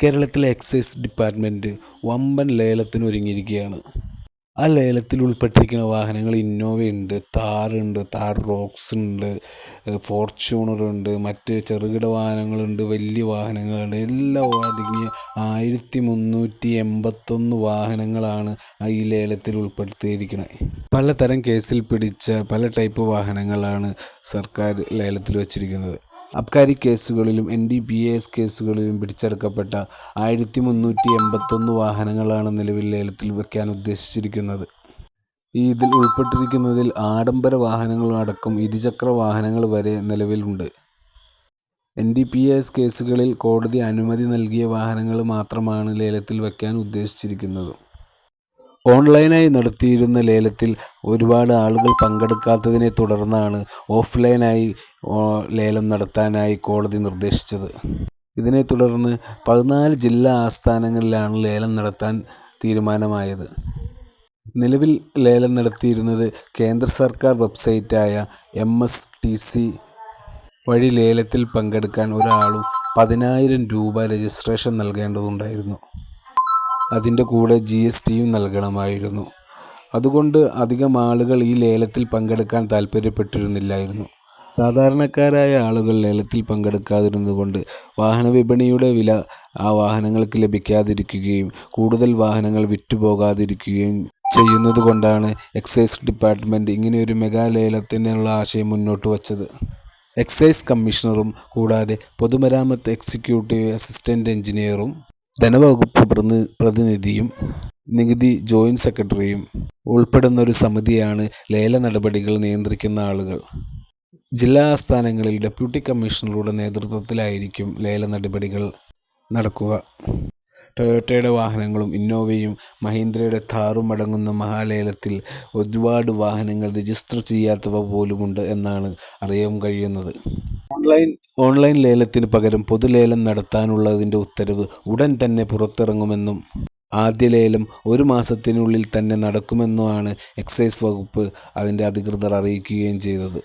കേരളത്തിലെ excise department വമ്പൻ ലേലത്തിന് ഒരുങ്ങിയിരിക്കുകയാണ്. ആ ലേലത്തിൽ ഉൾപ്പെട്ടിരിക്കുന്ന വാഹനങ്ങൾ ഇന്നോവയുണ്ട്, താറുണ്ട്, താർ റോക്സ് ഉണ്ട്, ഫോർച്യൂണറുണ്ട്, മറ്റ് ചെറുകിട വാഹനങ്ങളുണ്ട്, വലിയ വാഹനങ്ങളുണ്ട്. എല്ലാം അടങ്ങിയ 1381 വാഹനങ്ങളാണ് ഈ ലേലത്തിൽ ഉൾപ്പെടുത്തിയിരിക്കുന്നത്. പലതരം കേസിൽ പിടിച്ച പല ടൈപ്പ് വാഹനങ്ങളാണ് സർക്കാർ ലേലത്തിൽ വച്ചിരിക്കുന്നത്. അബ്കാരി കേസുകളിലും NDPAS കേസുകളിലും പിടിച്ചെടുക്കപ്പെട്ട 1381 വാഹനങ്ങളാണ് നിലവിൽ ലേലത്തിൽ വയ്ക്കാൻ ഉദ്ദേശിച്ചിരിക്കുന്നത്. ഇതിൽ ഉൾപ്പെട്ടിരിക്കുന്നതിൽ ആഡംബര വാഹനങ്ങളടക്കം ഇരുചക്ര വാഹനങ്ങൾ വരെ നിലവിലുണ്ട്. NDPAS കേസുകളിൽ കോടതി അനുമതി നൽകിയ വാഹനങ്ങൾ മാത്രമാണ് ലേലത്തിൽ വയ്ക്കാൻ ഉദ്ദേശിച്ചിരിക്കുന്നത്. ഓൺലൈനായി നടത്തിയിരുന്ന ലേലത്തിൽ ഒരുപാട് ആളുകൾ പങ്കെടുക്കാത്തതിനെ തുടർന്നാണ് ഓഫ്ലൈനായി ലേലം നടത്താനായി കോടതി നിർദ്ദേശിച്ചത്. ഇതിനെ തുടർന്ന് 14 ജില്ലാ ആസ്ഥാനങ്ങളിലാണ് ലേലം നടത്താൻ തീരുമാനമായത്. നിലവിൽ ലേലം നടത്തിയിരുന്നത് കേന്ദ്ര സർക്കാർ വെബ്സൈറ്റായ MSTC വഴി. ലേലത്തിൽ പങ്കെടുക്കാൻ ഒരാളും 10,000 രൂപ രജിസ്ട്രേഷൻ നൽകേണ്ടതുണ്ടായിരുന്നു. അതിൻ്റെ കൂടെ GSTയും നൽകണമായിരുന്നു. അതുകൊണ്ട് അധികം ആളുകൾ ഈ ലേലത്തിൽ പങ്കെടുക്കാൻ താൽപ്പര്യപ്പെട്ടിരുന്നില്ലായിരുന്നു. സാധാരണക്കാരായ ആളുകൾ ലേലത്തിൽ പങ്കെടുക്കാതിരുന്നതുകൊണ്ട് വാഹനവിപണിയുടെ വില ആ വാഹനങ്ങൾക്ക് ലഭിക്കാതിരിക്കുകയും കൂടുതൽ വാഹനങ്ങൾ വിറ്റുപോകാതിരിക്കുകയും ചെയ്യുന്നതുകൊണ്ടാണ് എക്സൈസ് ഡിപ്പാർട്ട്മെൻറ്റ് ഇങ്ങനെയൊരു മെഗാ ലേലത്തിനുള്ള ആശയം മുന്നോട്ട് വച്ചത്. എക്സൈസ് കമ്മീഷണറും കൂടാതെ പൊതുമരാമത്ത് എക്സിക്യൂട്ടീവ് അസിസ്റ്റൻ്റ് എഞ്ചിനീയറും ധനവകുപ്പ് പ്രതിനിധിയും നികുതി ജോയിൻറ്റ് സെക്രട്ടറിയും ഉൾപ്പെടുന്ന ഒരു സമിതിയാണ് ലേല നടപടികൾ നിയന്ത്രിക്കുന്ന ആളുകൾ. ജില്ലാ ആസ്ഥാനങ്ങളിൽ ഡെപ്യൂട്ടി കമ്മീഷണറുടെ നേതൃത്വത്തിലായിരിക്കും ലേല നടപടികൾ നടക്കുക. ടൊയോട്ടയുടെ വാഹനങ്ങളും ഇന്നോവയും മഹീന്ദ്രയുടെ താറും അടങ്ങുന്ന മഹാലേലത്തിൽ ഒരുപാട് വാഹനങ്ങൾ രജിസ്റ്റർ ചെയ്യാത്തവ പോലുമുണ്ട് എന്നാണ് അറിയാൻ കഴിയുന്നത്. ഓൺലൈൻ ലേലത്തിന് പകരം പൊതുലേലം നടത്താനുള്ളതിൻ്റെ ഉത്തരവ് ഉടൻ തന്നെ പുറത്തിറങ്ങുമെന്നും ആദ്യ ലേലം 1 മാസത്തിനുള്ളിൽ തന്നെ നടക്കുമെന്നുമാണ് എക്സൈസ് വകുപ്പ് അതിൻ്റെ അധികൃതർ അറിയിക്കുകയും ചെയ്തത്.